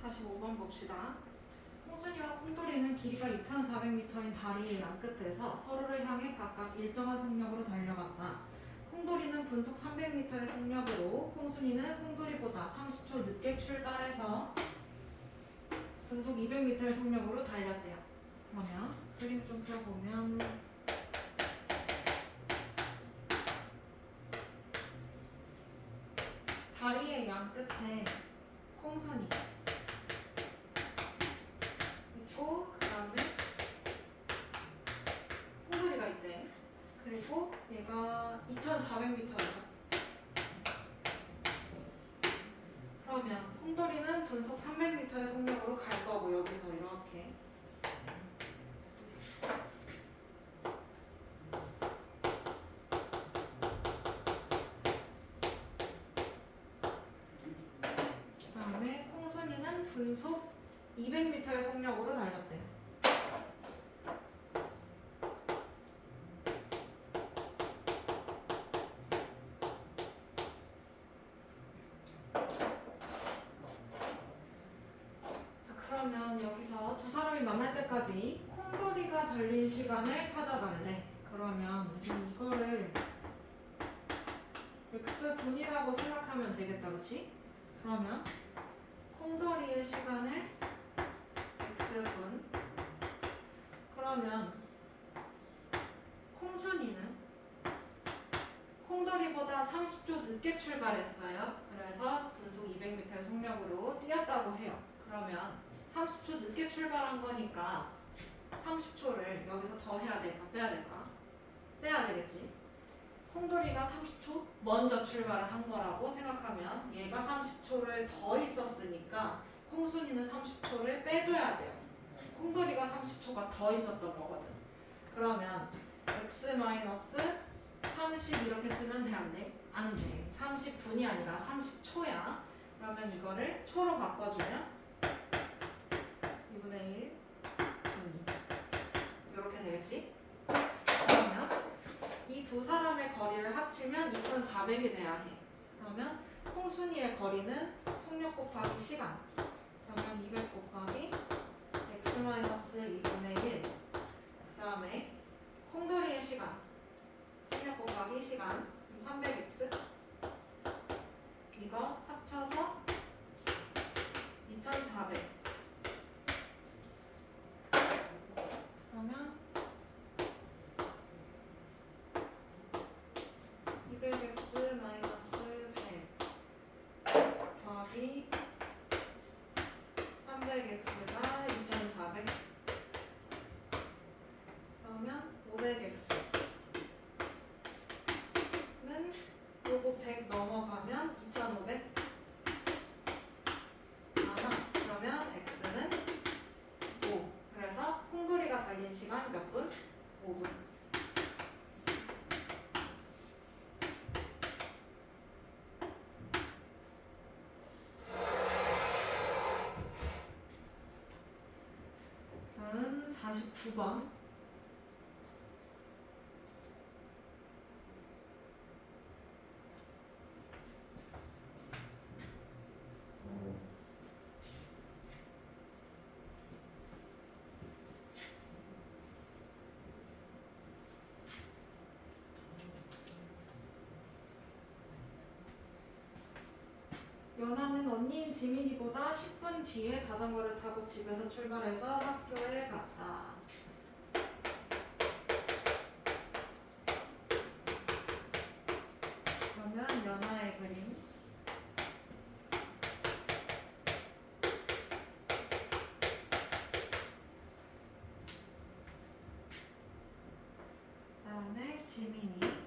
45번 봅시다. 홍순이와 콩돌이는 길이가 2,400m인 다리의 양 끝에서 서로를 향해 각각 일정한 속력으로 달려갔다. 콩돌이는 분속 300m의 속력으로, 홍순이는 콩돌이보다 30초 늦게 출발해서 분속 200m의 속력으로 달렸대요. 그러면 그림 좀 펴보면 다리의 양 끝에 콩순이 있고, 그 다음에 콩돌이가 있대. 그리고 얘가 2,400m예요. 그러면 콩돌이는 분속 300m의 속력으로 갈 거고, 여기서 이렇게. 그 다음에 콩순이는 분속 200m의 속력으로 달렸대요. 그러면 여기서 두 사람이 만날 때까지 콩돌이가 달린 시간을 찾아달래. 그러면 이거를 x분이라고 생각하면 되겠다, 그치? 그러면 콩돌이의 시간을 x분. 그러면 콩순이는 콩돌이보다 30초 늦게 출발했어요. 그래서 분속 200m의 속력으로 뛰었다고 해요. 그러면 30초 늦게 출발한 거니까 30초를 여기서 더 해야 될까? 빼야 될까? 빼야 되겠지. 콩돌이가 30초 먼저 출발을 한 거라고 생각하면 얘가 30초를 더 있었으니까 콩순이는 30초를 빼줘야 돼요. 콩돌이가 30초가 더 있었던 거거든. 그러면 x-30 이렇게 쓰면 돼, 안 돼? 안 돼. 30분이 아니라 30초야. 그러면 이거를 초로 바꿔주면 2분의 1 분. 이렇게 되겠지? 그러면 이 두 사람의 거리를 합치면 2,400이 돼야 해. 그러면 콩순이의 거리는 속력 곱하기 시간. 그러면 200 곱하기 x-2분의 1. 그 다음에 콩돌이의 시간. 속력 곱하기 시간. 300x. 이거 합쳐서 2,400. 그러면 200x 마이너스 100 더하기 300x가 2,400. 그러면 500x는 요거 100 넘어가면 2,500. 그러면 x는 5. 그래서 콩돌이가 달린 시간 몇 분? 5분. 다음 49번. 연아는 언니인 지민이보다 10분 뒤에 자전거를 타고 집에서 출발해서 학교에 갔다. 그러면 연아의 그림. 그 다음에 지민이.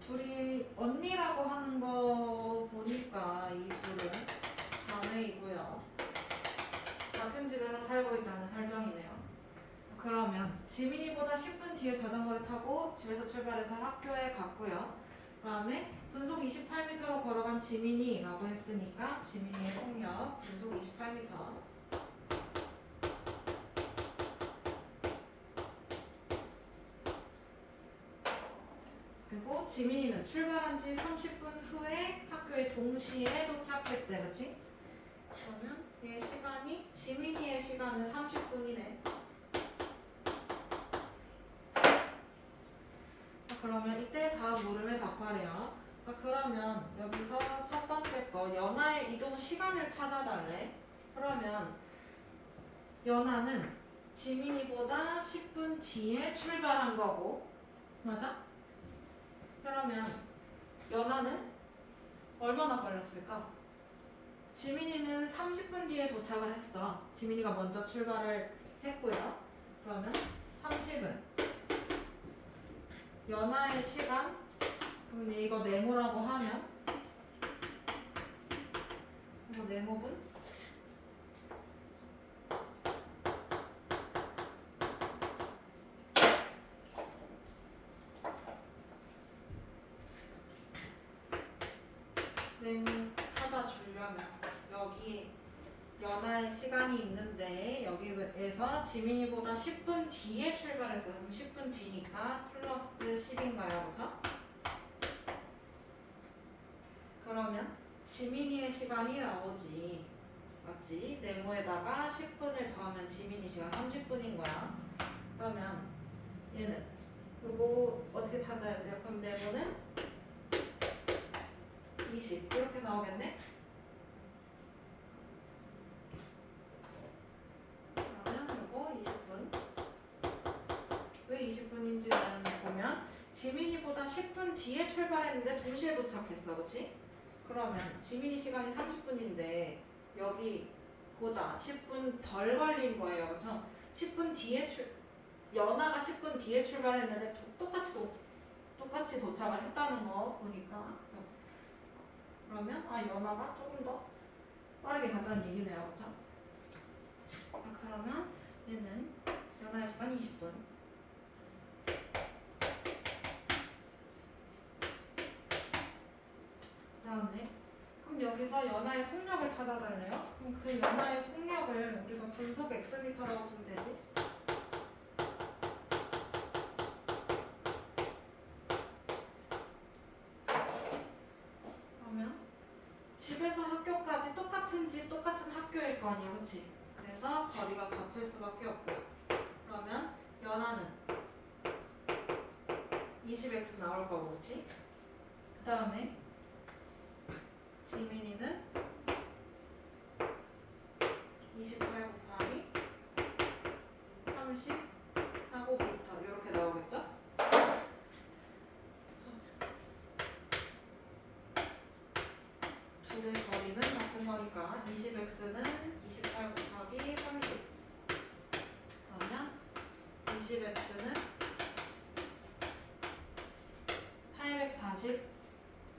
둘이 언니라고 하는 거 보니까 이 둘은 자매이고요. 같은 집에서 살고 있다는 설정이네요. 그러면 지민이보다 10분 뒤에 자전거를 타고 집에서 출발해서 학교에 갔고요. 그 다음에 분속 28m로 걸어간 지민이라고 했으니까 지민이의 속력 분속 28m. 그리고 지민이는 출발한 지 30분 후에 학교에 동시에 도착했대. 그치? 그러면 얘 시간이, 지민이의 시간은 30분이네. 그러면 이때 다음 물음에 답하래요. 자, 그러면 여기서 첫 번째 거 연하의 이동 시간을 찾아달래. 그러면 연하는 지민이보다 10분 뒤에 출발한 거고, 맞아? 그러면 연하는 얼마나 걸렸을까? 지민이는 30분 뒤에 도착을 했어. 지민이가 먼저 출발을 했고요. 그러면 30은 연하의 시간, 그럼 이거 네모라고 하면 이거 네모분 네모 찾아주려면 여기 연하의 시간이 있는데 여기에서 지민이보다 10분 뒤에 출발했어. 그럼 10분 뒤니까 플러스 10인가요? 그죠? 그러면 지민이의 시간이 나오지. 맞지? 네모에다가 10분을 더하면 지민이 시간 30분인 거야. 그러면 얘는 요거 어떻게 찾아야 돼요? 그럼 네모는 20 이렇게 나오겠네? 그러면 요거 20분. 왜 20분인지는 보면 지민이보다 10분 뒤에 출발했는데 동시에 도착했어. 그치? 그러면 지민이 시간이 30분인데 여기보다 10분 덜 걸린 거예요. 그래서 10분 뒤에 연하가 10분 뒤에 출발했는데 똑같이 도착을 했다는 거 보니까 그러면 연하가 조금 더 빠르게 갔다는 얘기네요. 그쵸? 자, 그러면 얘는 연하의 시간 20분. 다음에 그럼 여기서 연하의 속력을 찾아달래요. 그럼 그 연하의 속력을 우리가 분속 X미터라고 두면 되지? 그러면 집에서 학교까지 똑같은 집, 똑같은 학교일 거 아니야, 그치? 그래서 거리가 같을 수밖에 없고요. 그러면 연하는 20x 나올 거고, 그치? 그 다음에 지민이는 28 곱하기 30 하고 미터 이렇게 나오겠죠? 둘의 거리는 같은 거니까 20x는 28 곱하기 30 그러면 20x는 840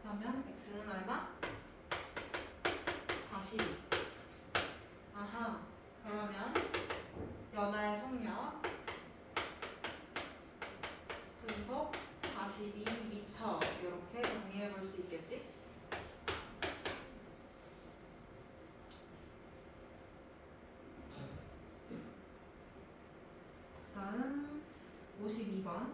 그러면 x는 얼마? 42 아하 그러면 연하의 속력 분속 42m 이렇게 정리해 볼 수 있겠지? 다음 52번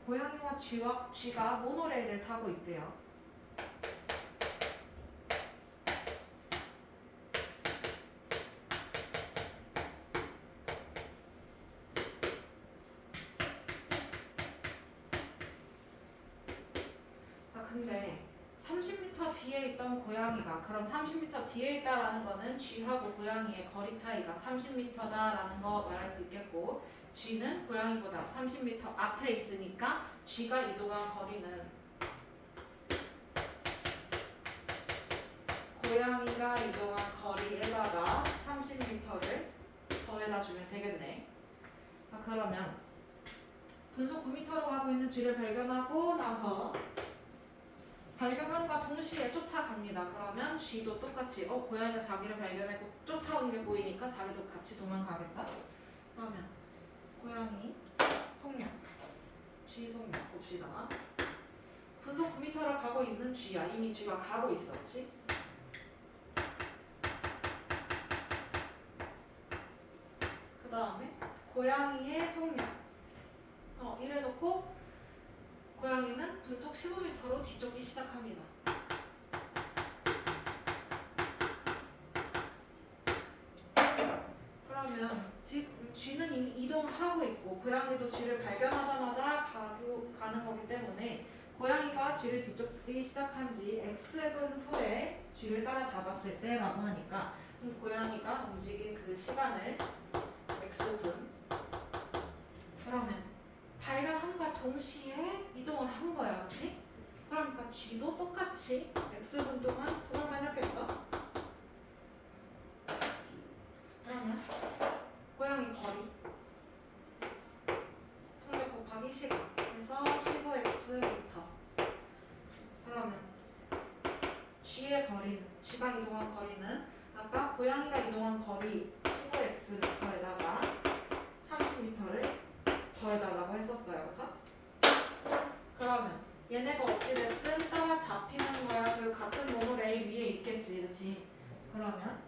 고양이와 쥐가 모노레일을 타고 있대요. 자, 근데 30m 뒤에 있던 고양이가 그럼 30m 뒤에 있다라는 거는 쥐하고 고양이의 거리 차이가 30m다라는 거 말할 수 있겠고 쥐는 고양이보다 30m 앞에 있으니까 쥐가 이동한 거리는 고양이가 이동한 거리에다가 30m를 더해다 주면 되겠네. 자, 그러면 분속 9m로 가고 있는 쥐를 발견하고 나서 발견함과 동시에 쫓아갑니다. 그러면 쥐도 똑같이 고양이가 자기를 발견했고 쫓아오는 게 보이니까 자기도 같이 도망가겠다. 그러면 고양이 속력, 쥐 속력 봅시다. 분속 9m를 가고 있는 G야. 이미 G가 가고 있었지. 그 다음에 고양이의 속력. 이래놓고 고양이는 분속 15m로 뒤쫓기 시작합니다. 그러면 지금 G는 이미 이동하고 있고 고양이도 G를 발견하자마자 가는 거기 때문에 고양이가 G를 뒤쫓기 시작한 지 X분 후에 G를 따라잡았을 때라고 하니까 고양이가 움직인 그 시간을 X분, 그러면 발견함과 동시에 이동을 한 거야, 그렇지? 그러니까 G도 똑같이 X분 동안 돌아다녔겠죠? 그러면 고양이 거리 속력 곱하기 시간 해서 15xm. 그러면 G의 거리는, G가 이동한 거리는 아까 고양이가 이동한 거리 15xm에다가 30m를 더해달라고 했었어요, 그죠? 그러면 얘네가 어찌됐든 따라잡히는 거야. 그리고 같은 모노레일 위에 있겠지, 그치? 그러면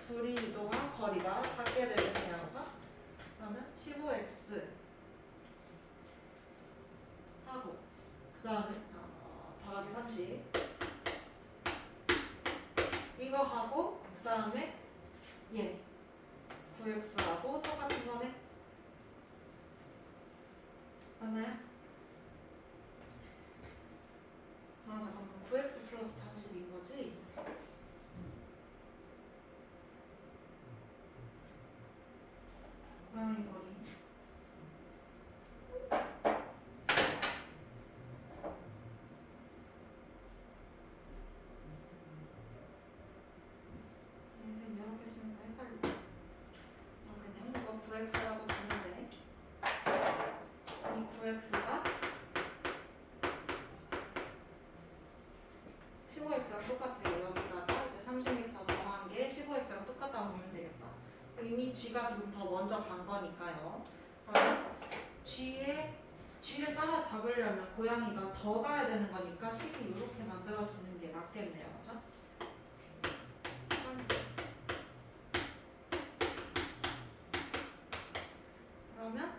둘이 이동한 거리가 같게 되겠네요, 그죠? 그러면 15x 하고 그 다음에 더하기 30 이거 하고 그 다음에 얘 9x하고 똑같은 거네. 맞나요? 잠깐만, 9x 플러스 30인 거지? 고양이 거리 얘는 이렇게 쓰니까 헷갈려. 그냥 이거 9x라고 두는데 이 9x가 15x랑 똑같아요. 여기다가 이제 30m 더한 게 15x랑 똑같다고 보면 되겠다. 이미 G가 지금 더 먼저 간 거니까요. 그러면 G를 따라잡으려면 고양이가 더 가야 되는 거니까 식이 이렇게 만들어지는 게 낫겠네요. 그죠? 그러면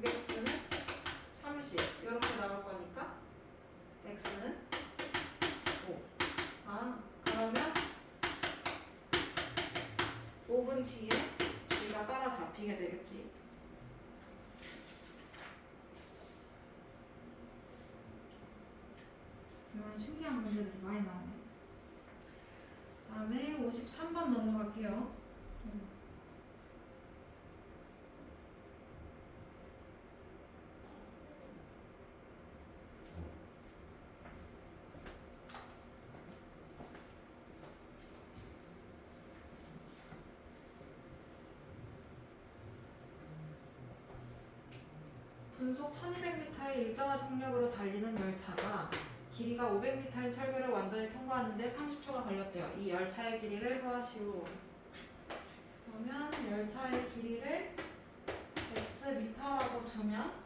6x는 30 이렇게 나올 거니까 x는 5. 그러면 5분 뒤에 G가 따라잡히게 되겠지. 이런 신기한 문제들이 많이 나오네. 다음에 53번 넘어갈게요. 분속 1200m의 일정한 속력으로 달리는 열차가 길이가 500m인 철교를 완전히 통과하는데 30초가 걸렸대요. 이 열차의 길이를 구하시오. 그러면 열차의 길이를 xm라고 주면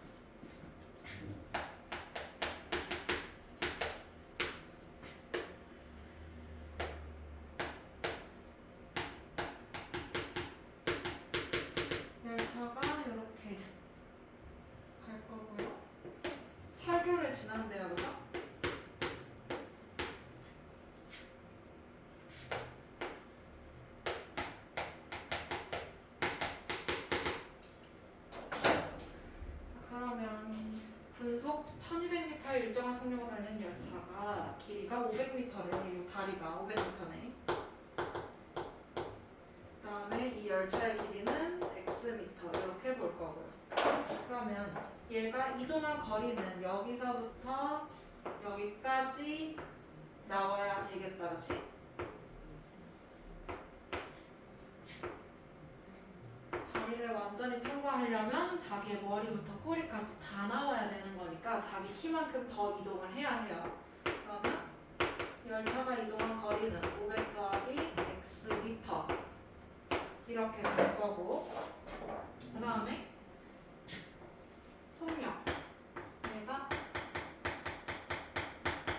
열차가 이렇게 갈 거고요. 철교를 지난대요, 그죠? 그러면 분속 1200m의 일정한 속력으로 달리는 열차가 길이가 500m래요. 이 다리가 500m네. 그 다음에 이 열차의 길이는 xm 이렇게 볼 거고요. 그러면 얘가 이동한 거리는 여기서부터 여기까지 나와야 되겠다, 그치? 다리를 완전히 통과하려면 자기의 머리부터 꼬리까지 다 나와야 되는 거니까 자기 키만큼 더 이동을 해야 해요. 그러면 열차가 이동한 거리는 500 더하기 xm 이렇게 될 거고, 그 다음에 속력 얘가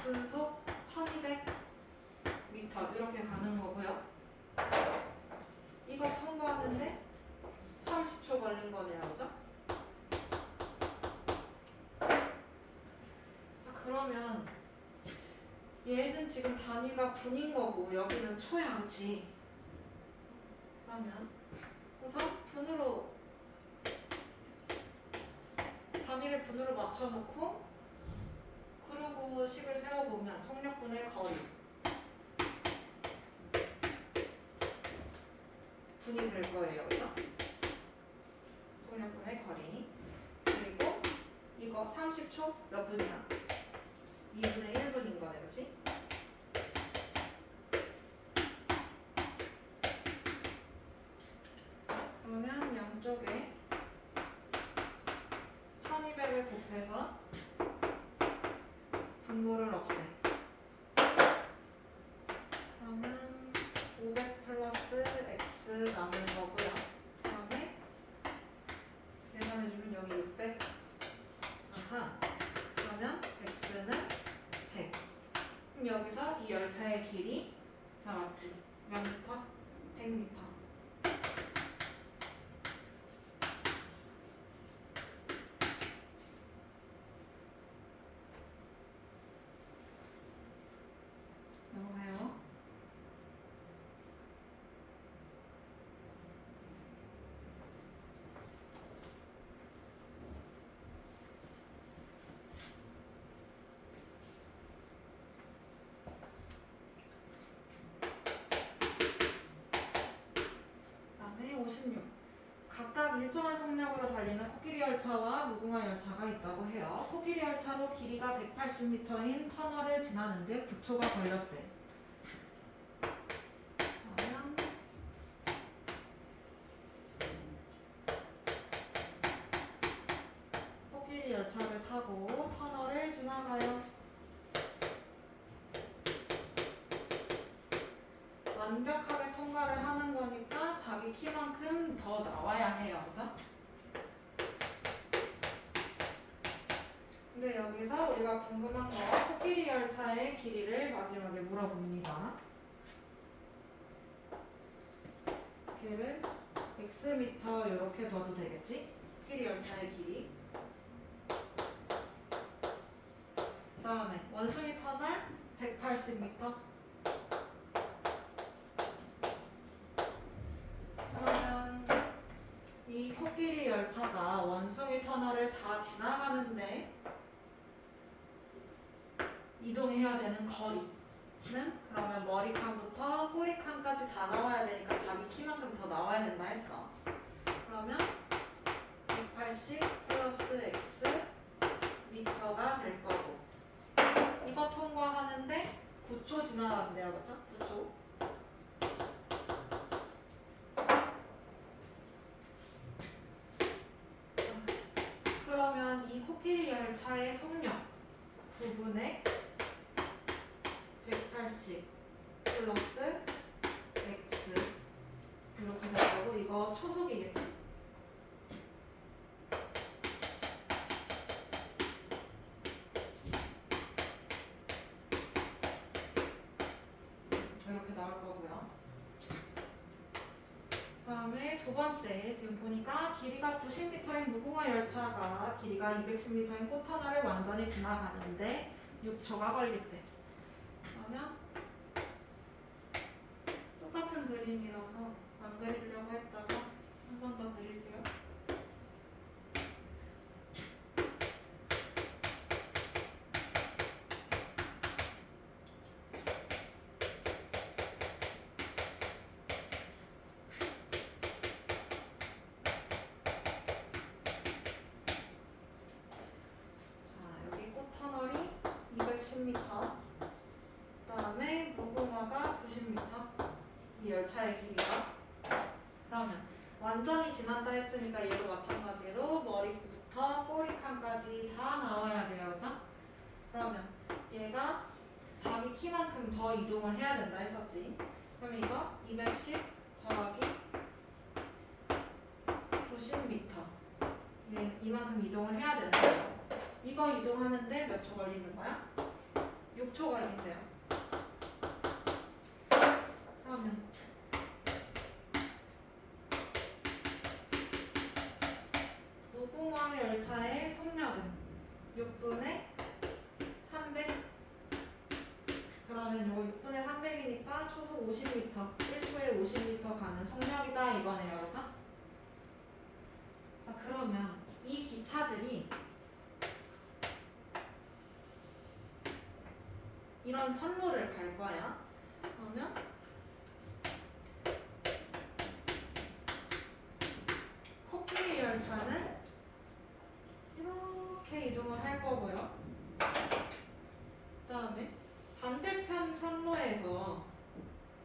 분속 1200m 이렇게 가는 거고요. 이거 통과하는데 30초 걸린 거네요, 그죠? 자, 그러면 얘는 지금 단위가 분인 거고 여기는 초야, 그치? 그러면 우선 단위를 분으로 맞춰놓고 그리고 식을 세워보면 속력분의 거리 분이 될 거예요, 그죠? 속력분의 거리. 그리고 이거 30초 몇 분이야? 2분의 1분인 거네, 그치? 그러면 양쪽에 1200을 곱해서 분모를 없애. 그러면 500 플러스 x 남은 거고요. 그다음에 계산해주면 여기 600. 아하. 그러면 x는 100. 그럼 여기서 이 열차의 길이 나왔지. 몇 미터? 100m. 넘어가요. 그다음에 56. 각각 일정한 속력으로 달리는 코끼리 열차와 무궁화 열차가 있다고 해요. 코끼리 열차로 길이가 180m인 터널을 지나는데 9초가 걸렸대. 그러면 코끼리 열차를 타고 터널을 지나가요. 완벽하게 통과를 하는 거니까 자기 키만큼 더 나와야 해요, 그죠? 근데 여기서 우리가 궁금한 거 코끼리 열차의 길이를 마지막에 물어봅니다. 걔를 x미터 이렇게 둬도 되겠지? 코끼리 열차의 길이. 그 다음에 원숭이 터널 180m. 그러면 이 코끼리 열차가 원숭이 터널을 다 지나가는데 이동해야 되는 거리는 그러면 머리칸부터 꼬리칸까지 다 나와야 되니까 자기 키만큼 더 나와야 된다 했어. 그러면 180 플러스 x 미터가 될 거고 이거 통과하는데 9초 지나간대요, 그쵸? 9초. 그러면 이 코끼리 열차의 속력 9분의 180 플러스 x 이렇게 되고 이거 초속이겠지? 이렇게 나올 거고요. 그 다음에 두 번째, 지금 보니까 길이가 90m인 무궁화 열차가 길이가 210m인 꽃터널을 완전히 지나가는데 6초가 걸린대. 그러면 똑같은 그림이라서 안 그리려고 했다가 한 번 더 그릴게요. 터널이 210m, 그 다음에 무궁화가 90m, 이 열차의 길이가. 그러면 완전히 지난다 했으니까 얘도 마찬가지로 머리부터 꼬리칸까지 다 나와야 돼요, 그죠? 그러면 얘가 자기 키만큼 더 이동을 해야 된다 했었지. 그럼 이거 210 더하기 90m, 얘 이만큼 이동을 해야 되는 거예요. 이거 이동하는데 몇 초 걸리는 거야? 6초 걸린대요. 그러면 무궁화 열차의 속력은 6분의 300. 그러면 이거 6분의 300이니까 초속 50m, 1초에 50m 가는 속력이다 이거네요. 그죠? 자, 그러면 이 기차들이 이런 선로를 갈 거야. 그러면 코끼리 열차는 이렇게 이동을 할 거고요. 그 다음에 반대편 선로에서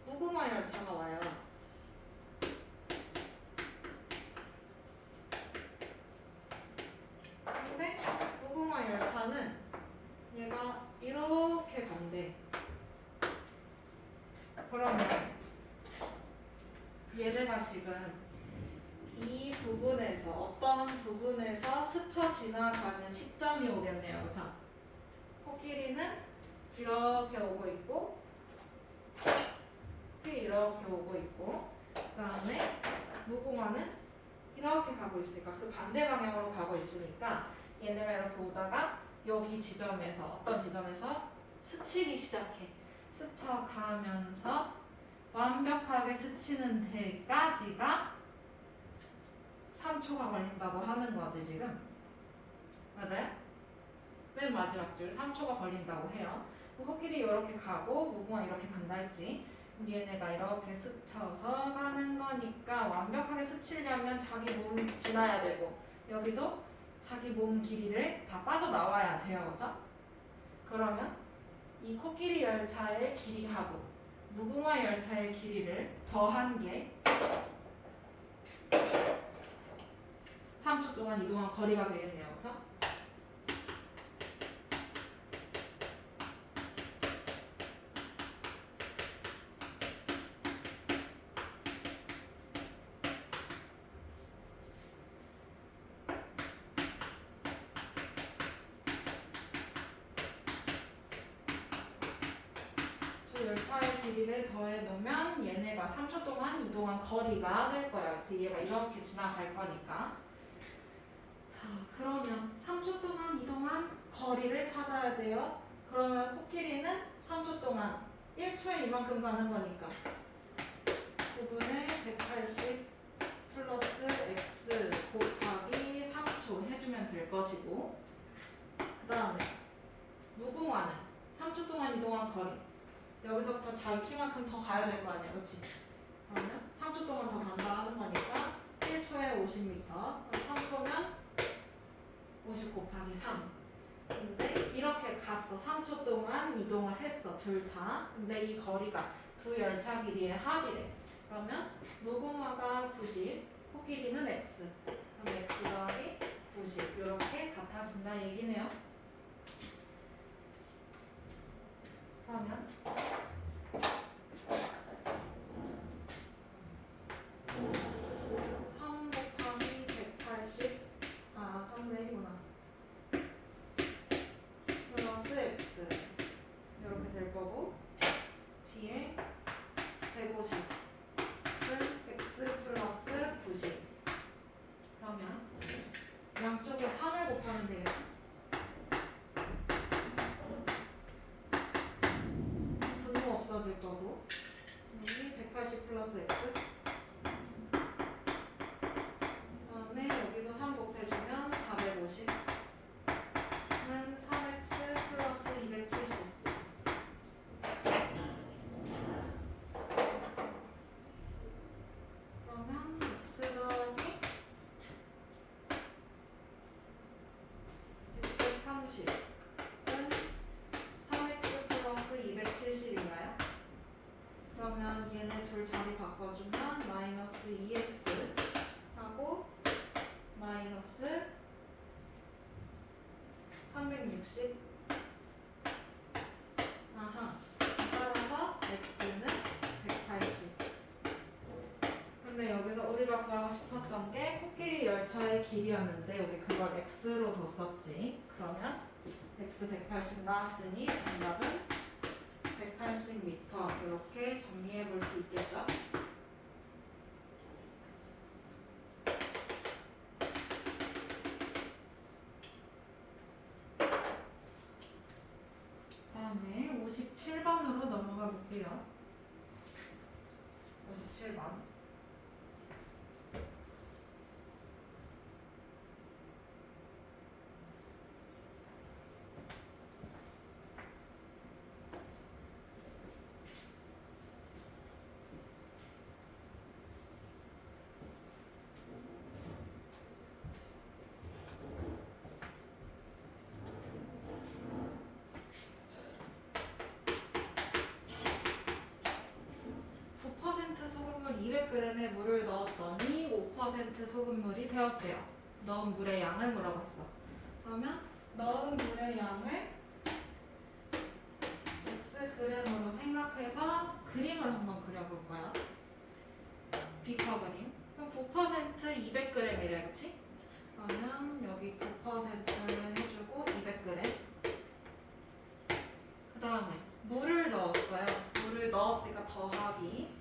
무궁화 열차가 와요. 근데 무궁화 열차는 얘가 이렇게 간대. 그러면 얘네가 지금 이 부분에서 어떤 부분에서 스쳐 지나가는 시점이 오겠네요. 그쵸? 코끼리는 이렇게 오고 있고 이렇게 오고 있고 그 다음에 무궁화는 이렇게 가고 있으니까 그 반대 방향으로 가고 있으니까 얘네가 이렇게 오다가 여기 지점에서 어떤 지점에서 스치기 시작해. 스쳐가면서 완벽하게 스치는 데까지가 3초가 걸린다고 하는 거지 지금. 맞아요? 맨 마지막 줄 3초가 걸린다고 해요. 코끼리 이렇게 가고 무궁화 이렇게 간다 했지. 얘네가 이렇게 스쳐서 가는 거니까 완벽하게 스치려면 자기 몸 지나야 되고 여기도 자기 몸 길이를 다 빠져나와야 돼요. 그죠? 그러면 이 코끼리 열차의 길이하고 무궁화 열차의 길이를 더한 게 3초 동안 이동한 거리가 되겠네요. 그죠? 열차의 길이를 더해 놓으면 얘네가 3초 동안 이동한 거리가 될 거예요. 얘가 이렇게 지나갈 거니까. 자, 그러면 3초 동안 이동한 거리를 찾아야 돼요. 그러면 코끼리는 3초 동안 1초에 이만큼 가는 거니까 9분의 180 플러스 x 곱하기 3초 해주면 될 것이고 그 다음에 무궁화는 3초 동안 이동한 거리 여기서부터 자기 키만큼 더 가야 될 거 아니야, 그렇지? 그러면 3초 동안 더 간다 하는 거니까 1초에 50m, 3초면 50 곱하기 3. 근데 이렇게 갔어. 3초 동안 이동을 했어, 둘 다. 근데 이 거리가 두 열차 길이의 합이래. 그러면 무궁화가 90, 코끼리는 x. 그럼 x 더하기 90 이렇게 같아진다 얘기네요. 그러면 3 곱하기 180 3분의구나 플러스 x 이렇게 될 거고 뒤에 150은 x 플러스 90 그러면 양쪽에 3을 곱하면 되겠지? 분모 없어질 거고 여기 180 플러스 x 그다음에 여기도 3 곱해주면 450는 3x 플러스 270 그러면 x 더하기 630은 3x 플러스 270인가요? 그러면 얘네 둘 자리 바꿔주면 마이너스 2x 하고 마이너스 360 아하 따라서 x는 180 근데 여기서 우리가 구하고 싶었던 게 코끼리 열차의 길이였는데 우리 그걸 x로 뒀었지 그러면 x 180 나왔으니 정답은 180m 이렇게 정리해 볼 수 있겠죠? 다음에 57번으로 넘어가 볼게요. 57번. 소금물 200g에 물을 넣었더니 5% 소금물이 되었대요. 넣은 물의 양을 물어봤어. 그러면 넣은 물의 양을 xg으로 생각해서 그림을 한번 그려볼까요? 비커 그림. 그럼 9% 200g이래, 그치? 그러면 여기 9%를 해주고 200g. 그 다음에 물을 넣었어요. 물을 넣었으니까 더하기.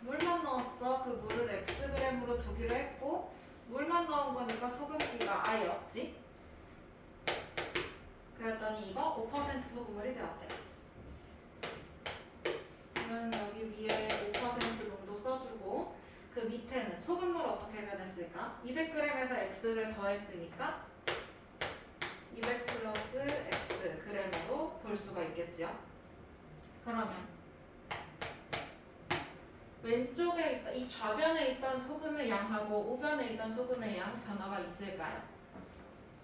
물만 넣었어. 그 물을 xg으로 두기로 했고 물만 넣은 거니까 소금기가 아예 없지. 그랬더니 이거 5% 소금물이 되었대. 그러면 여기 위에 5% 농도 써주고 그 밑에는 소금물 어떻게 변했을까? 200g에서 x를 더했으니까 200 플러스 x g으로 볼 수가 있겠지요. 그러면 왼쪽에 있던 이 좌변에 있던 소금의 양하고 우변에 있던 소금의 양 변화가 있을까요?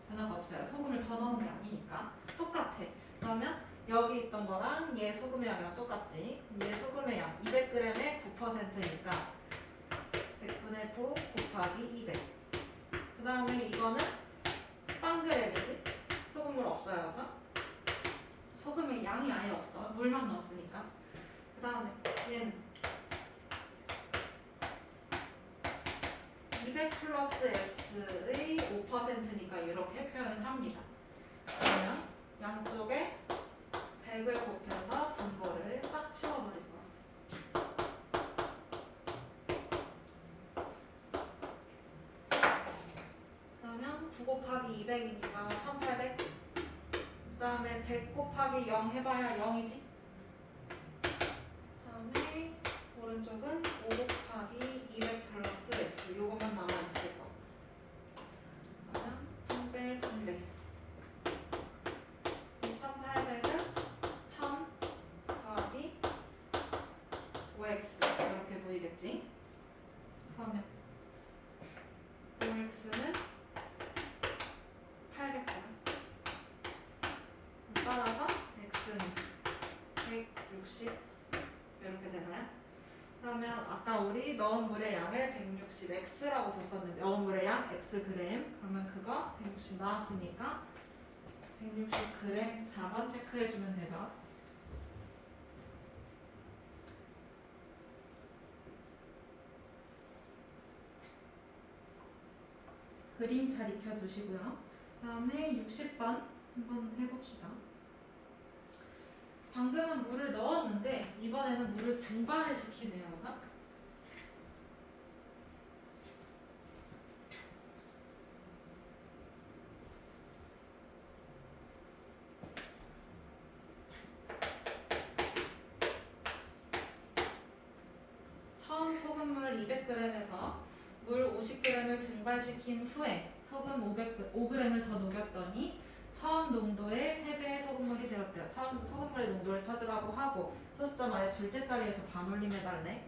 변화가 없어요. 소금을 더 넣은 양이니까 똑같아. 그러면 여기 있던 거랑 얘 소금의 양이랑 똑같지. 얘 소금의 양 200g에 9%니까 100분의 9 곱하기 200. 그 다음에 이거는 빵그램이지. 소금물 없어요, 그죠? 소금의 양이 아예 없어. 물만 넣었으니까. 그 다음에 얘는 200 플러스 x의 5%니까 이렇게 표현을 합니다. 그러면 양쪽에 100을 곱해서 분모를 싹 치워버릴 거야. 그러면 9 곱하기 200이니까 1800. 그 다음에 100 곱하기 0 해봐야 0이지. 그 다음에 오른쪽은 5 곱하기 200 플러스 x 요것만 남아있을 거. 그러면 분배 1800은 1000 더하기 5x 이렇게 보이겠지? 그러면 5x는 800g. 따라서 x는 160 이렇게 되나요? 그러면 아까 우리 넣은 물의 양을 160x라고 뒀었는데 넣은 물의 양 xg 그러면 그거 160 나왔으니까 160g 4번 체크해주면 되죠. 그림 잘 익혀주시고요. 다음에 60번 한번 해봅시다. 방금은 물을 넣었는데 이번에는 물을 증발을 시키네요, 그죠? 처음 소금물 200g에서 물 50g을 증발시킨 후에 소금 5g을 더 녹였더니 처음 농도의 3배의 소금물이 되었대요. 처음 소금물의 농도를 찾으라고 하고 소수점 아래 둘째 자리에서 반올림해달래.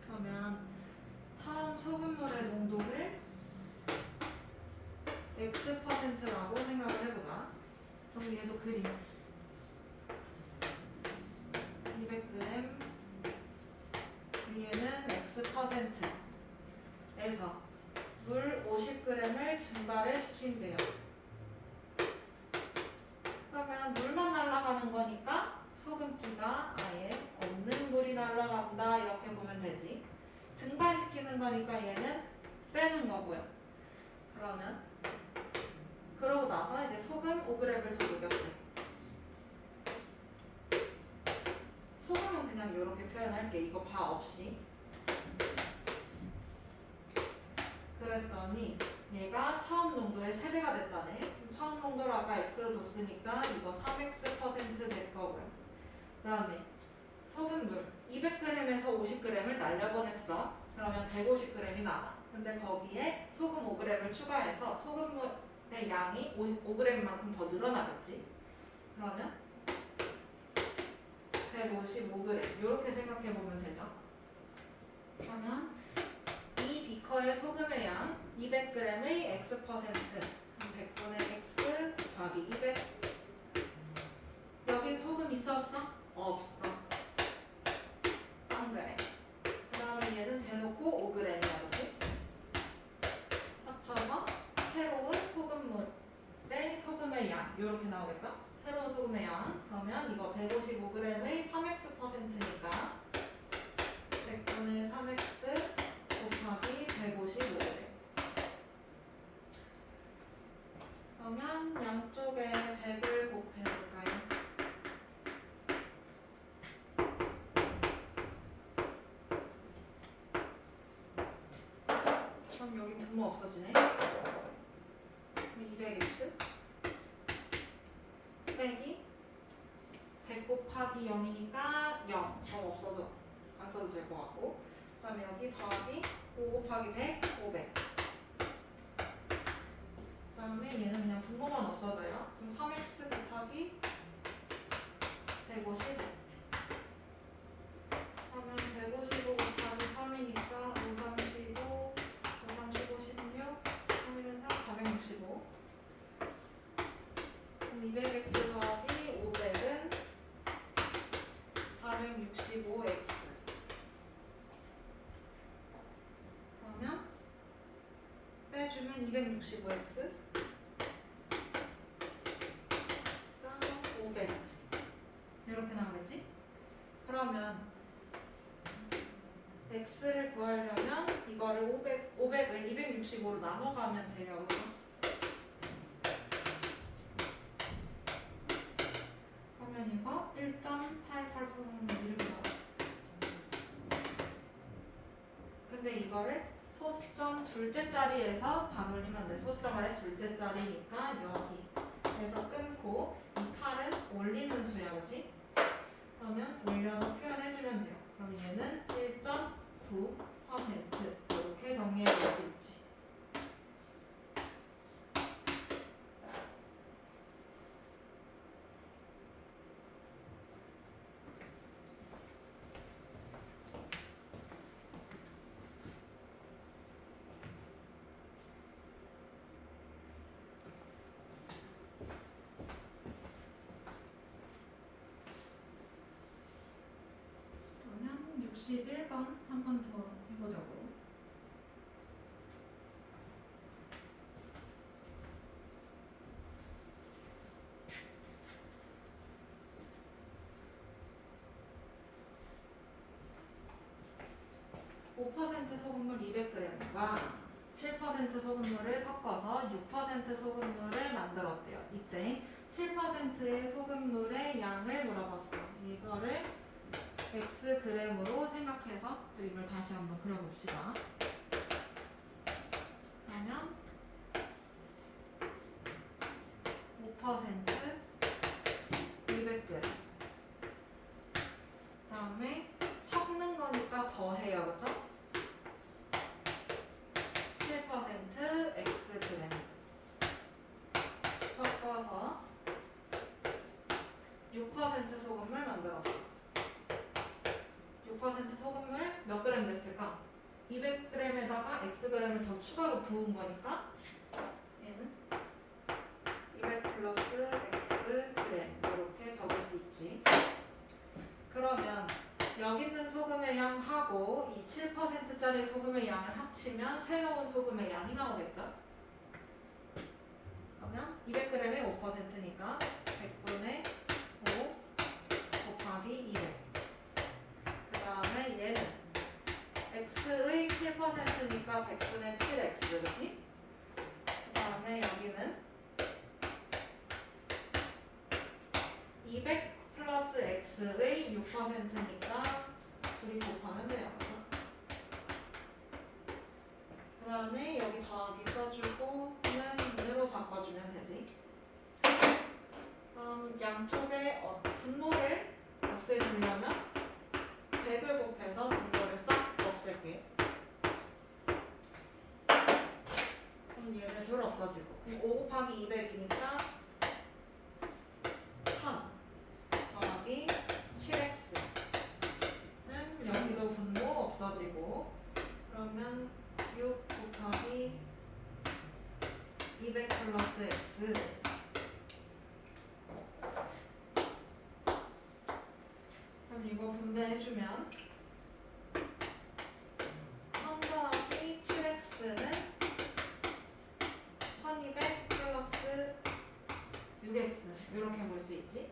그러면 처음 소금물의 농도를 x%라고 생각을 해보자. 그럼 얘도 그림 200g 위에는 x%에서 물 50g을 증발을 시킨대요. 그러면 물만 날아가는 거니까 소금기가 아예 없는 물이 날아간다 이렇게 보면 되지. 증발시키는 거니까 얘는 빼는 거고요. 그러면 그러고 나서 이제 소금 5g을 더 녹였대. 소금은 그냥 이렇게 표현할게. 이거 바 없이. 그랬더니 얘가 처음 농도의 3배가 됐다네. 처음 농도를 아까 x를 뒀으니까 이거 3x% 될 거고요. 그 다음에 소금물 200g에서 50g을 날려보냈어. 그러면 150g이 남아. 근데 거기에 소금 5g을 추가해서 소금물의 양이 5g만큼 더 늘어나겠지. 그러면 155g 이렇게 생각해 보면 되죠. 그러면 이 비커의 소금의 양 200g의 x%, 100분의 x 곱하기 200. 여긴 소금 있어 없어? 없어. 안 그래. 그 다음에 얘는 대놓고 5g이야, 그치? 합쳐서 새로운 소금물의 소금의 양 이렇게 나오겠죠? 새로운 소금의 양. 그러면 이거 155g의 3x%니까 100분의 3x 곱하기 155g. 그러면 양쪽에 100을 곱해볼까요? 그럼 여기 분모 없어지네. 200x 빼기 100 곱하기 0이니까 0. 점 없어서 안 써도 될 것 같고. 그 다음에 여기 더하기 5 곱하기 100, 500. 그 다음에 얘는 그냥 분모만 없어져요. 그럼 3x 곱하기 155. 그러면 155 곱하기 3이니까 5, 3, 15, 5, 3, 15, 16, 3, 1, 4, 465. 그럼 200x 더하기 500은 465x. 그러면 빼주면 265x 500 이렇게 나오겠지? 그러면 x를 구하려면 이거를 500을 265로 나눠가면 돼요. 그죠? 그러면 이거 1.888 이렇게 나와. 근데 이거를 소수점 둘째 자리에서 반올리면 돼. 소수점 아래 둘째 자리니까 여기에서 끊고 이 8은 올리는 수야, 그치? 그러면 올려서 표현해주면 돼요. 그럼 얘는 1.9% 이렇게 정리해볼 수 있지. 그러면 61번 한 번 더 해보자고. (5% 소금물 200g과 7% 소금물을 섞어서 6% 소금물을 만들었대요. 이때 7%의 소금물의 양을 물어봤어. 이거를 xg으로 생각해서 또 이걸 다시 한번 그려봅시다. 그러면 5% 200g. 다음에 섞는 거니까 더해요, 그죠? 7% xg 섞어서 6% 소금물 만들었어. 6% 소금물 몇 그램 됐을까? 200g에다가 xg을 더 추가로 부은 거니까 얘는 200 플러스 xg 이렇게 적을 수 있지. 그러면 여기 있는 소금의 양하고 이 7%짜리 소금의 양을 합치면 새로운 소금의 양이 나오겠죠? 그러면 200g의 5%니까 100분의 5 곱하기 200. 그 다음에 얘는 x의 7%니까 100분의 7x, 그치? 그 다음에 여기는 200 플러스 x의 6% 6%니까 둘이 곱하면 돼요. 그죠? 그 다음에 여기 더하기 써주고 는 문으로 바꿔주면 되지. 그럼 양쪽에 분모를 없애주려면 100을 곱해서 분모를 싹 없앨게. 그럼 얘네 둘 없어지고. 그럼 5 곱하기 200이니까 1000 더하기 7x는 여기도 분모 없어지고. 그러면 6 곱하기 200 플러스 x. 그럼 이거 분배해주면 1000 더하기 7x는 1200 플러스 6x 이렇게 볼 수 있지?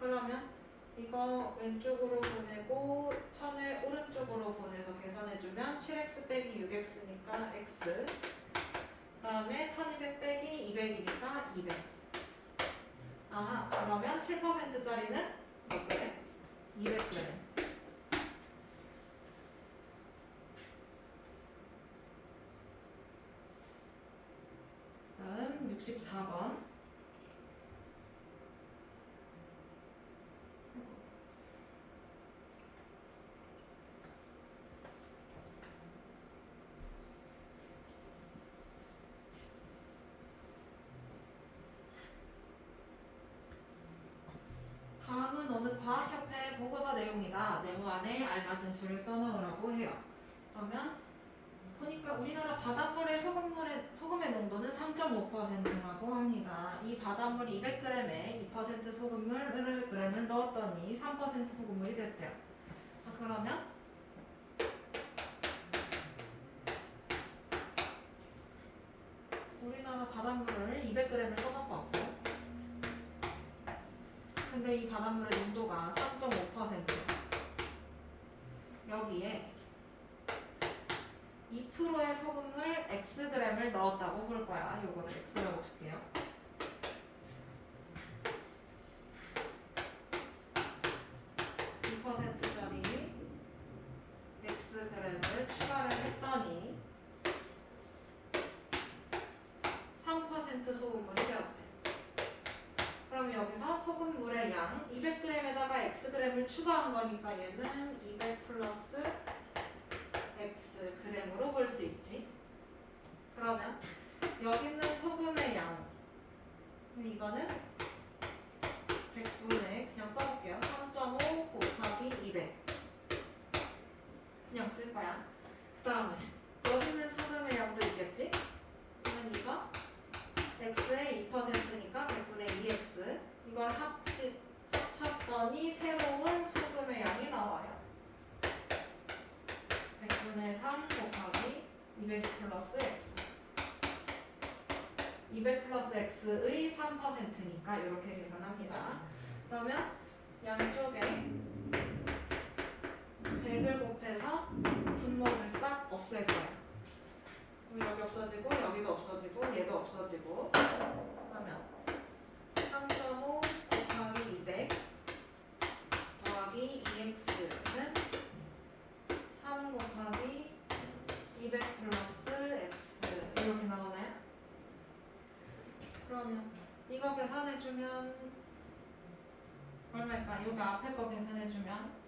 그러면 이거 왼쪽으로 보내고 1000을 오른쪽으로 보내서 계산해주면 7x 빼기 6x니까 x. 그 다음에 1200 빼기 200이니까 200. 아하, 그러면 7%짜리는 몇 그램? 200g. 다음 64번. 다음은 어느 과학협회 보고서 내용이다. 네모 안에 알맞은 수를 써넣으라고 해요. 그러면 보니까 우리나라 바닷물의 소금의 농도는 3.5%라고 합니다. 이 바닷물 200g에 2% 소금물을 g을 넣었더니 3% 소금물이 됐대요. 자, 그러면 우리나라 바닷물을 200g을 떠갖고 왔어요. 근데 이 바닷물의 농도가 3.5%. 여기에 2%의 소금물 xg을 넣었다고 볼 거야. 요거를 x라고 줄게요. (2%짜리) xg을 추가를 했더니 3% 소금물이 되었대. 그럼 여기서 소금물의 양 200g에다가 xg을 추가한 거니까 얘는 200 플러스 xg으로 볼 수 있지. 그러면 여기 있는 소금의 양 이거는 100분의 그냥 써볼게요. 3.5 곱하기 200 그냥 쓸 거야. 그 다음에 여기 있는 소금의 양도 있겠지? 그러면 이거 x의 2%니까 100분의 2x 이걸 합쳤더니 새로운 소금의 양이 나와요. 100분의 3 곱하기 200 플러스 x 200 플러스 x의 3%니까 이렇게 계산합니다. 그러면 양쪽에 100을 곱해서 분모를 싹 없앨 거예요. 그럼 여기 없어지고 여기도 없어지고 얘도 없어지고 그러면 3.5 곱하기 200 더하기 2x는 3 곱하기 200 플러스 x 이렇게 나오나요? 그러면 이거 계산해주면 얼마일까? 여기 앞에 거 계산해주면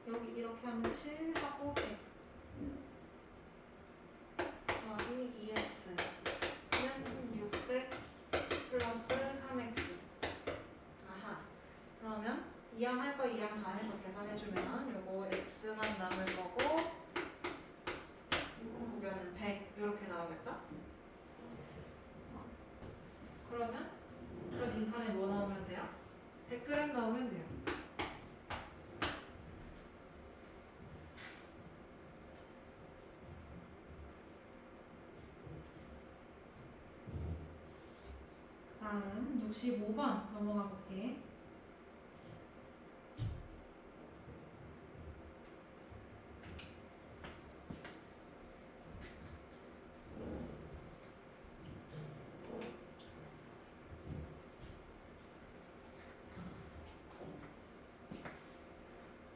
여기 이렇게 하면 7하고 100 더하기 2x는 600 플러스 3x. 아하. 그러면 이항 할 거 이항 다 해서 계산해주면 요거 x만 남을 거고 무게는 100 이렇게 나오겠죠? 그러면 그럼 빈칸에 뭐 넣으면 돼요? 100g 넣으면 돼요. 다음 65번 넘어가 볼게.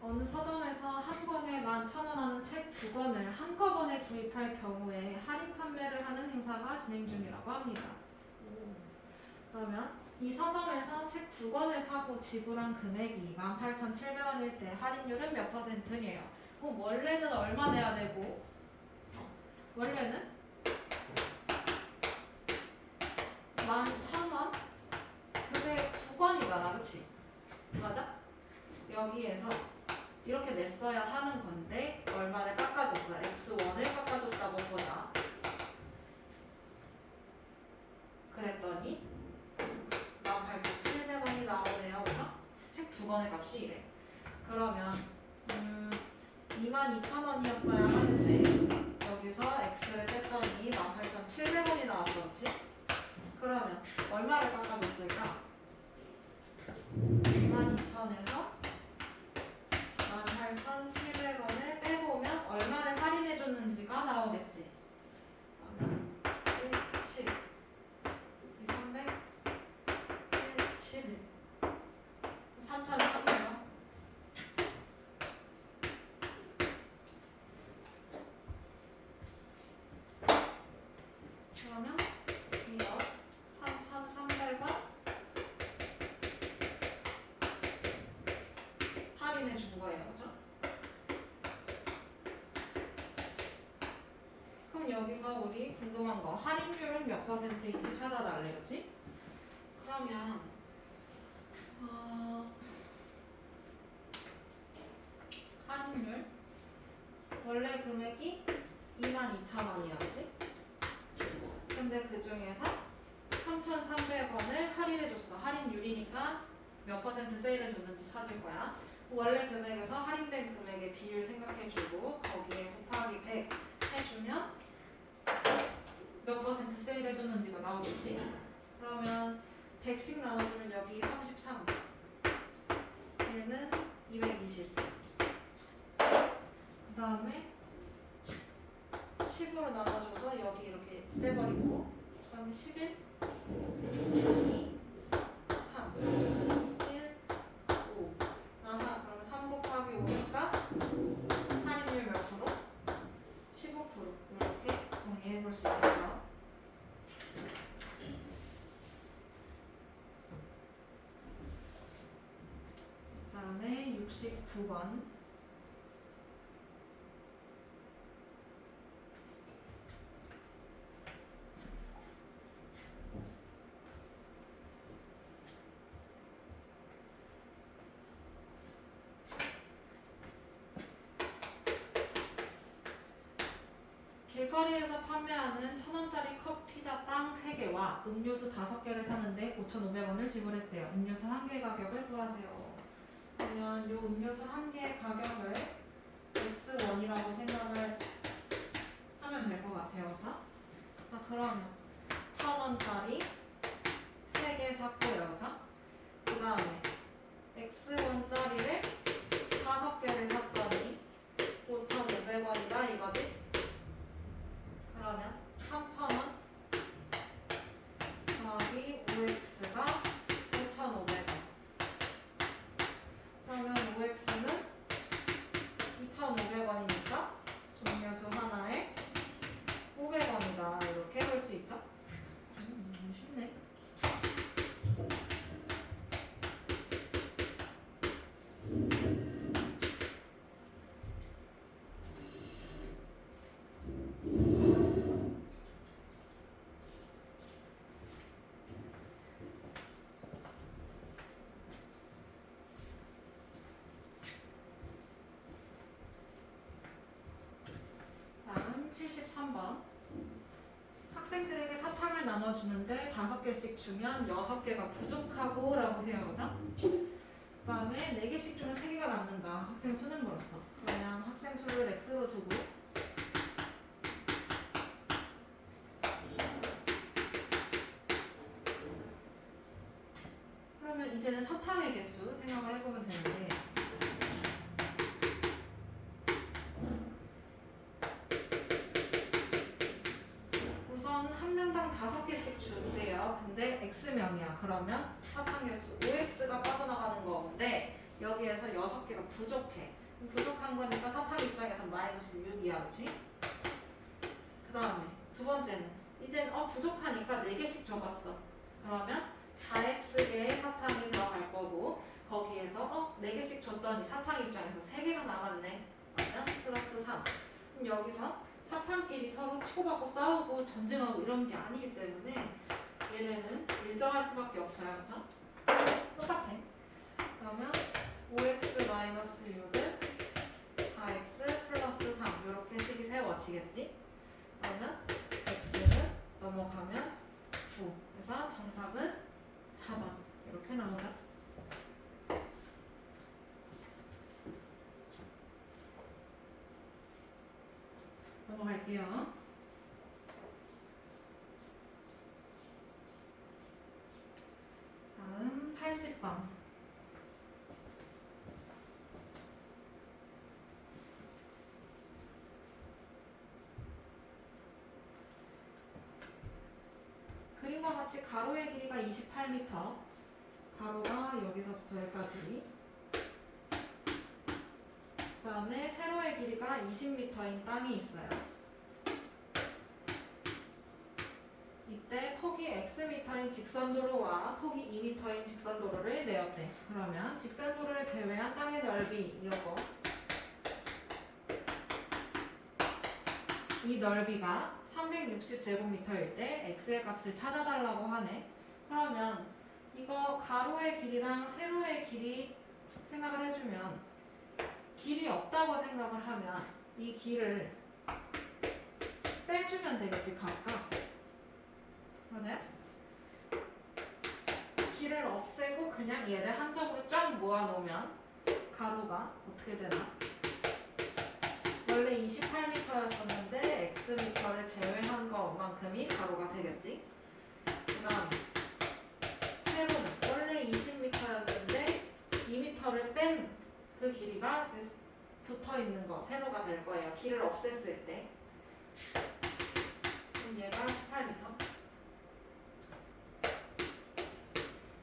어느 서점에서 한 권에 11,000원 하는 책 2권을 한꺼번에 구입할 경우에 할인 판매를 하는 행사가 진행 중이라고 합니다. 그러면 이 서점에서 책 2권을 사고 지불한 금액이 18,700원일 때 할인율은 몇 %예요? 그럼 원래는 얼마 내야 되고 원래는 11,000원? 근데 2권이잖아, 그치? 맞아? 여기에서 이렇게 냈어야 하는 건데 얼마를 깎아줬어? X1을 깎아줬다고 보자. 그랬더니 18,700원이 나오네요. 그죠? 책 2권의 값이 이래. 그러면 22,000원이었어야 하는데 여기서 X를 뺐더니 18,700원이 나왔어. 그렇지? 그러면 얼마를 깎아줬을까? 22,000에서 18,700원을 빼보면 얼마를 할인해줬는지가 나오겠지. 그러면 17, 2,300, 17, 3,300원. 그러면 이거 3,300원 할인해 준 거예요. 그죠? 그럼 여기서 우리 궁금한 거 할인율은 몇 %인지 찾아달래. 그치? 그러면 할인율 원래 금액이 22,000원이야. 그치? 근데 그 중에서 3,300원을 할인해줬어. 할인율이니까 몇 % 세일해줬는지 찾을 거야. 원래 금액에서 할인된 금액의 비율 생각해주고 거기에 곱하기 100 해주면 몇 % 세일해줬는지가 나오겠지? 그러면 100씩 나눠주면 여기 33, 얘는 220. 그 다음에 10으로 나눠줘서 여기 이렇게 빼버리고 그 다음에 11, 2, 3, 1, 5. 아하, 그러면 3 곱하기 5니까 할인율 몇 프로? 15%. 이렇게 정리해 볼 수 있겠죠. 그 다음에 69번. 길거리에서 판매하는 1,000원짜리 컵, 피자, 빵 3개와 음료수 5개를 사는데 5,500원을 지불했대요. 음료수 1개 가격을 구하세요. 그러면 이 음료수 1개의 가격을 X1이라고 생각을 하면 될 것 같아요. 그죠? 그러면 1,000원짜리 3개 샀고요. 그죠? 그 다음에 X1짜리를 5개를 샀더니 5,500원이다 이거지? 그러면 3,000원 더하기 5x가 5,500원. 그러면 5x는 2,500원이니까 음료수 하나에 500원이다. 이렇게 볼 수 있죠? 쉽네. 다음 73번. 학생들에게 사탕을 나눠주는데 5개씩 주면 6개가 부족하고 라고 해요. 그죠? 그 다음에 4개씩 주면 3개가 남는다. 학생 수는 물었어. 그러면 학생 수를 x로 두고 그러면 이제는 사탕의 개수 생각을 해보면 되는데 우선 한 명당 5개씩 준대요. 근데 x명이야. 그러면 사탕 개수 5x가 빠져나가는 건데 여기에서 6개가 부족해. 부족한 거니까 사탕 입장에서 마이너스 6이야, 그치? 그 다음에 두 번째는 이젠 부족하니까 4개씩 적었어. 그러면 4x개의 사탕이 들어갈 거고 거기에서 4개씩 줬더니 사탕 입장에서 3개가 남았네. 그러면 플러스 3. 그럼 여기서 사탕끼리 서로 치고받고 싸우고 전쟁하고 이런 게 아니기 때문에 얘네는 일정할 수밖에 없어요. 그죠? 똑같아. 그러면 5x-6은 4x 플러스 3 이렇게 식이 세워지겠지? 그러면 x는 넘어가면 9. 그래서 정답은 4번 이렇게 나오죠. 넘어갈게요. 다음 80번. 그림과 같이 가로의 길이가 28m, 가로가 여기서부터 여기까지, 그 다음에 세로의 길이가 20m인 땅이 있어요. 이때 폭이 xm인 직선도로와 폭이 2m인 직선도로를 내었대. 그러면 직선도로를 제외한 땅의 넓이 이거 이 넓이가 360제곱미터일 때 x의 값을 찾아달라고 하네. 그러면 이거 가로의 길이랑 세로의 길이 생각을 해주면 길이 없다고 생각을 하면 이 길을 빼주면 되겠지, 각각. 맞아요? 길을 없애고 그냥 얘를 한 점으로 쫙 모아놓으면 가로가 어떻게 되나? 원래 28m였었는데 xm를 제외한 것만큼이 가로가 되겠지. 그 다음 세로는 원래 20m였는데 2m를 뺀 그 길이가 붙어있는 거 세로가 될 거예요. 길을 없앴을 때. 그럼 얘가 18m.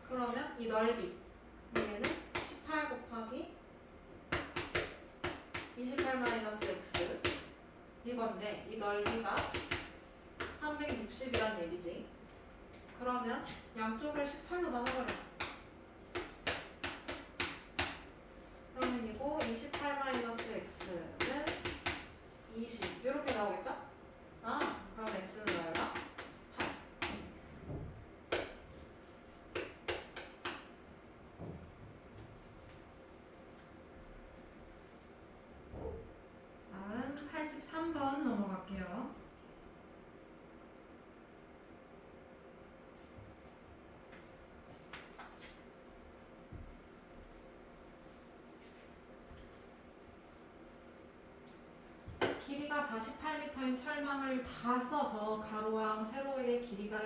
그러면 이 넓이 얘는 18 곱하기 28-x 이건데 이 넓이가 360이란 얘기지. 그러면 양쪽을 18로 나눠버려. 그러면 이거 28-x는 20 이렇게 나오겠죠? 그럼 x는 얼마? 8. 다음 83번 넘어갈게요. 길이가 48m인 철망을 다 써서 가로랑 세로의 비가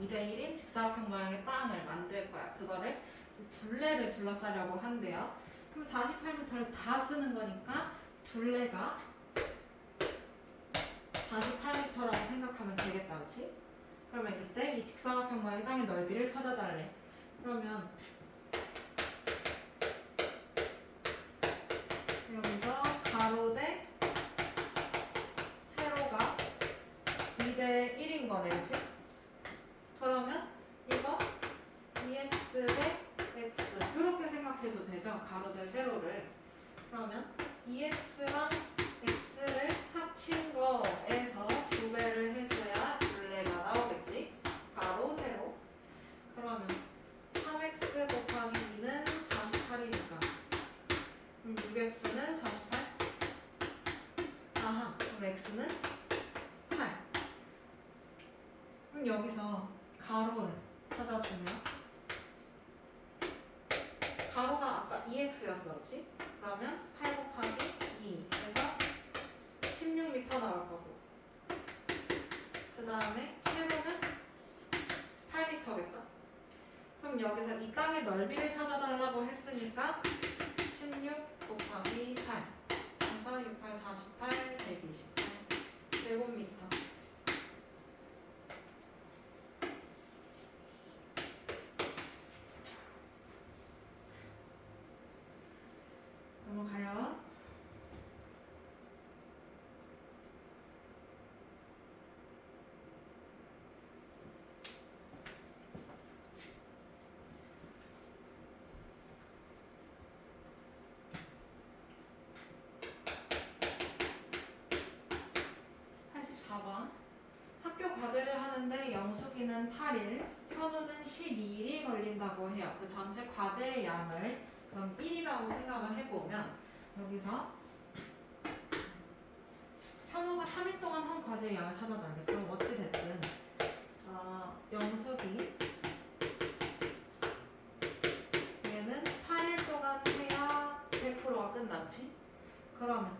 2대1인 직사각형 모양의 땅을 만들 거야. 그거를 둘레를 둘러싸려고 한대요. 그럼 48m를 다 쓰는 거니까 둘레가 48m라고 생각하면 되겠다, 그치? 그러면 이때 이 직사각형 모양의 땅의 넓이를 찾아달래. 그러면 여기서 가로 대 세로가 2대1인 거네, 그치? 그러면 이거 2x 대 x 이렇게 생각해도 되죠? 가로 대 세로를. 그러면 2x랑 x를 합친 거에서 2배를 해줘야 둘레가 나오겠지? 가로, 세로. 그러면 3x 곱하기 2는 48이니까 그럼 6x는 48? 그럼 x는 8. 그럼 여기서 가로를 찾아주면 가로가 아까 2x였어, 그렇지? 그러면 8 곱하기 2 해서 16m 나올 거고 그 다음에 세로는 8m겠죠? 그럼 여기서 이 땅의 넓이를 찾아달라고 했으니까 16 곱하기 8 그래서 6, 8, 48, 120 제곱미터. 8일, 현우는 12일이 걸린다고 해요. 그 전체 과제의 양을 그럼 1이라고 생각을 해보면 여기서 현우가 3일 동안 한 과제의 양을 찾아달래. 그럼 어찌됐든 영숙이 얘는 8일 동안 해야 100%가 끝났지? 그러면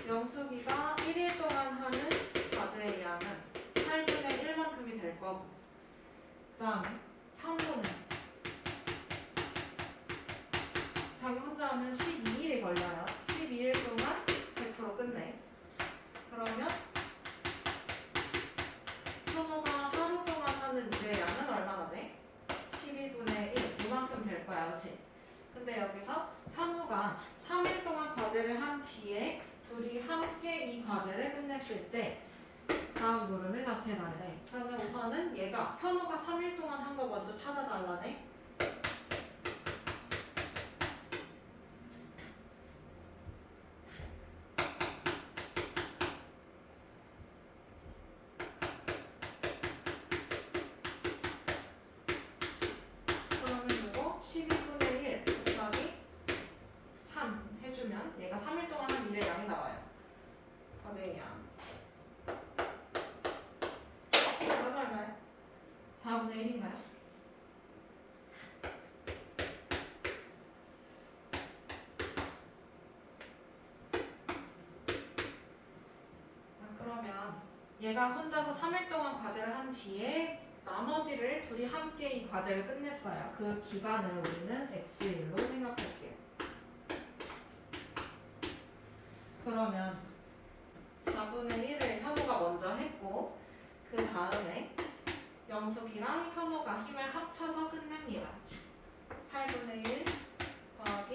영숙이가 1일 동안 하는 과제의 양은 8분의 1만큼이 될 거고, 그 다음에 현우는 자기 혼자 하면 12일이 걸려요. 12일 동안 100% 끝내. 그러면 현우가 하루 동안 하는 일의 양은 얼마나 돼? 12분의 1, 이만큼 될 거야, 그치? 근데 여기서 현우가 3일 동안 과제를 한 뒤에 둘이 함께 이 과제를 끝냈을 때 다음 물음을 답해달래. 그러면 우선은 얘가 현우가 3일 동안 한 거 먼저 찾아달라네. 그러면 이거 12분의 1 곱하기 3 해주면 얘가 3일 동안 한 일의 양이 나와요. 과제의 양. 얼마인가요? 4분의 1인가요? 자, 그러면 얘가 혼자서 3일 동안 과제를 한 뒤에 나머지를 둘이 함께 이 과제를 끝냈어요. 그 기간을 우리는 X일로 생각할게요. 그러면 4분의 1을 현우가 먼저 했고 그 다음에 영숙이랑 현우가 힘을 합쳐서 끝냅니다. 8분의 1 더하기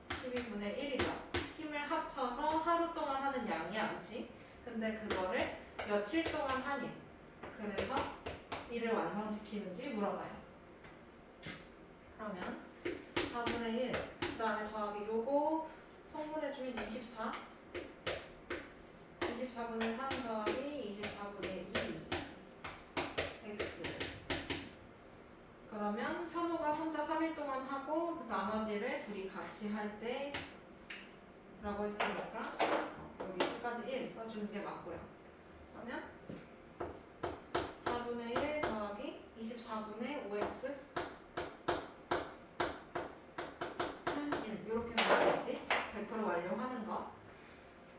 12분의 1이죠. 힘을 합쳐서 하루 동안 하는 양이야, 그치? 근데 그거를 며칠 동안 하니? 그래서 이를 완성시키는지 물어봐요. 그러면 4분의 1, 그 다음에 더하기 요거 통분해주면 24. 24분의 3 더하기 24분의 2 x. 그러면 현우가 혼자 3일 동안 하고 그 나머지를 둘이 같이 할 때 라고 했으니까 여기 끝까지 1 써주는 게 맞고요. 그러면 4분의 1 더하기 24분의 5x 는 1 이렇게 나와야지. 100% 완료하는 거.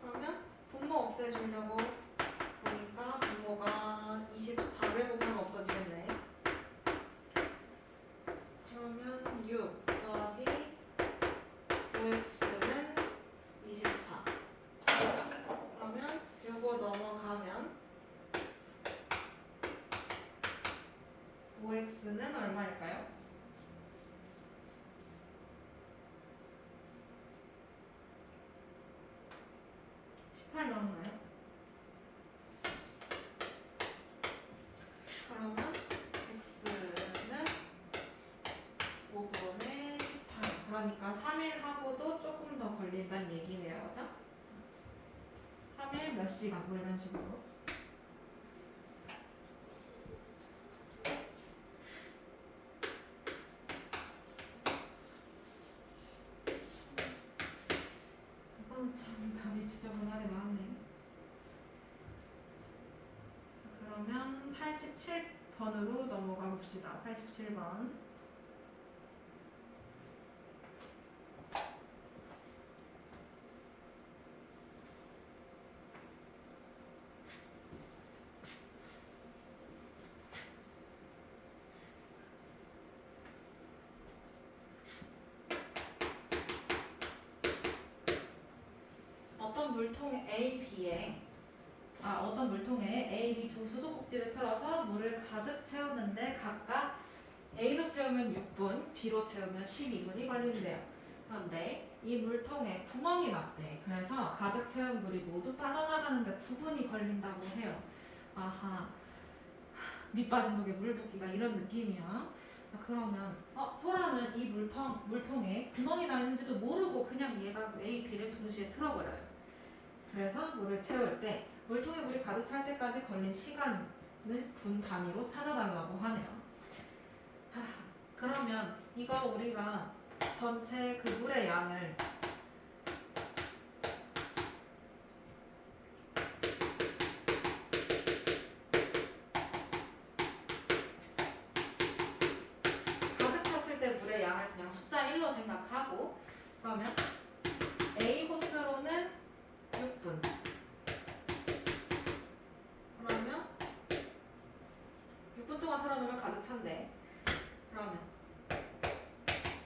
그러면 분모 없애주려고 보니까 분모가 24를 곱하면 없어지겠네. 그러면 6 더하기 5x는 24. 그러면 요거 넘어가면 5x는 얼마일까요? 18 나오나요? 그러면 x는 5분의 18. 그러니까 3일 하고도 조금 더 걸린다는 얘기네요, 그죠? 3일 몇 시간 뭐 이런 식으로. 참 답이 지저분하게 나왔네. 그러면 87번으로 넘어가 봅시다. 87번. 어떤 물통에 A, B 두 수도꼭지를 틀어서 물을 가득 채우는데 각각 A로 채우면 6분, B로 채우면 12분이 걸린대요. 그런데 이 물통에 구멍이 났대. 그래서 가득 채운 물이 모두 빠져나가는데 9분이 걸린다고 해요. 아하, 밑 빠진 독에 물 붓기가 이런 느낌이야. 그러면 소라는 이 물통에 구멍이 나 있는지도 모르고 그냥 얘가 A, B를 동시에 틀어버려요. 그래서 물을 채울 때 물통에 물이 가득 찰 때까지 걸린 시간 분 단위로 찾아달라고 하네요. 그러면 이거 우리가 전체 그 물의 양을 가득 찼을 때 물의 양을 그냥 숫자 1로 생각하고, 그러면 A 호스로는 6분, 그러면 6분 동안 틀어놓으면 가득 찬대. 그러면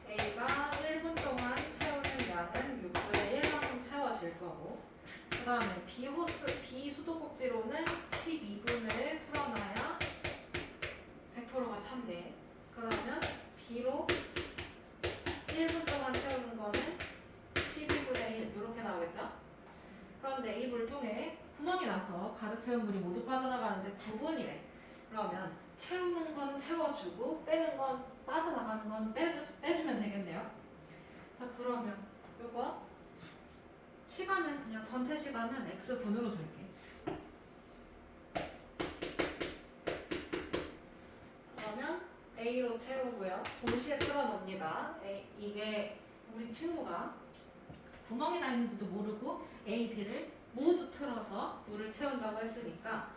A가 1분 동안 채우는 양은 6분의 1만큼 채워질 거고, 그 다음에 B 수도꼭지로는 12분을 틀어놔야 100%가 찬대. 그러면 B로 1분 동안 채우는 거는 12분의 1 이렇게 나오겠죠? 그런데 이 물통에 구멍이 나서 가득 채운 물이 모두 빠져나가는데 9분이래. 그러면 채우는 건 채워주고 빼는 건 빠져나가는 건 빼주면 되겠네요. 자, 그러면 요거 시간은 그냥 전체 시간은 x분으로 둘게. 그러면 a로 채우고요. 동시에 틀어놓습니다. 이게 우리 친구가 구멍이 나 있는지도 모르고 A, B를 모두 틀어서 물을 채운다고 했으니까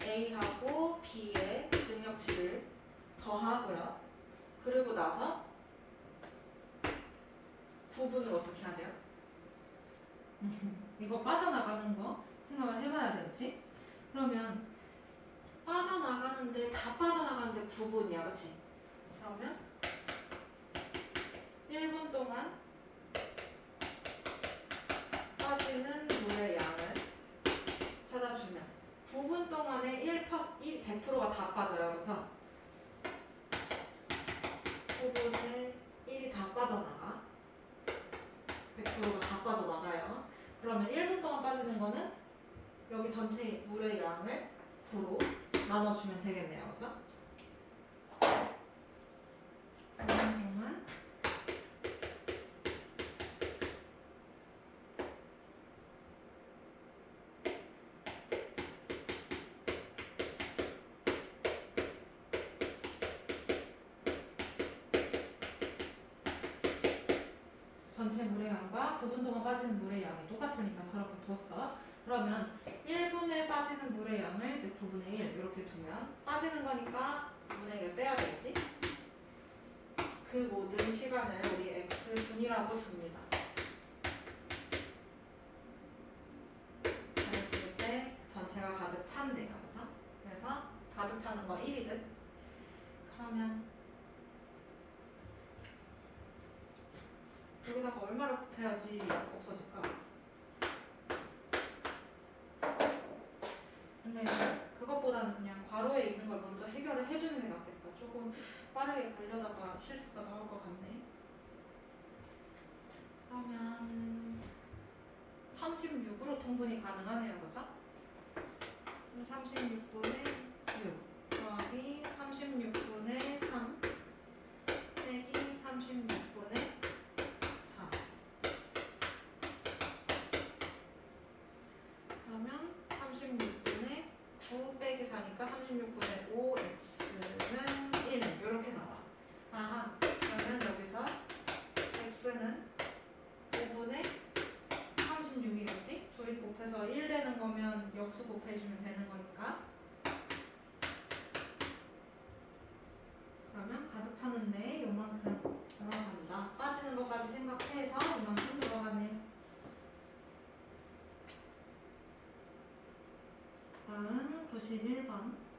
A하고 B의 능력치를 더하고요. 그리고 나서 구분을 어떻게 해야 돼요? 이거 빠져나가는 거 생각을 해봐야 되겠지? 그러면 빠져나가는데 다 빠져나가는데 9분이야, 그치? 그러면 1분 동안 빠지는 물의 양을 찾아주면 9분 동안에 100%가 다 빠져요, 그쵸? 9분의 1이 다 빠져나가. 100%가 다 빠져나가요. 그러면 1분 동안 빠지는 거는 여기 전체 물의 양을 9로 나눠주면 되겠네요, 그쵸? 9분 동안 전체 물의 양과 9분 동안 빠지는 물의 양이 똑같으니까 저렇게 뒀어. 그러면 1분에 빠지는 물의 양을 이제 9분의 1 이렇게 두면 빠지는 거니까 9분의 1을 빼야 되겠지? 그 모든 시간을 우리 x분이라고 둡니다. 그랬을 때 전체가 가득 찬대요, 그죠? 그래서 가득 차는 거 1이지? 그러면 여기다가 얼마를 곱해야지 없어질까? 근데 그것보다는 그냥 괄호에 있는 걸 먼저 해결을 해주는 게 낫겠다. 조금 빠르게 가려다가 실수가 나올 것 같네. 그러면 36으로 통분이 가능하네요, 그죠? 36분의 6 더하기 36분의 3 빼기 36분의 4. 그러면 36분의 9 빼기 4니까 36분의 5x는 1 이렇게 나와. 아하, 그러면 여기서 x는 5분의 36이겠지? 둘이 곱해서 1 되는 거면 역수 곱해주면 되는 거니까. 그러면 가득 차는데 요만큼 들어간다. 빠지는 것까지 생각해서 이만큼 들어가네요. 다음 91번.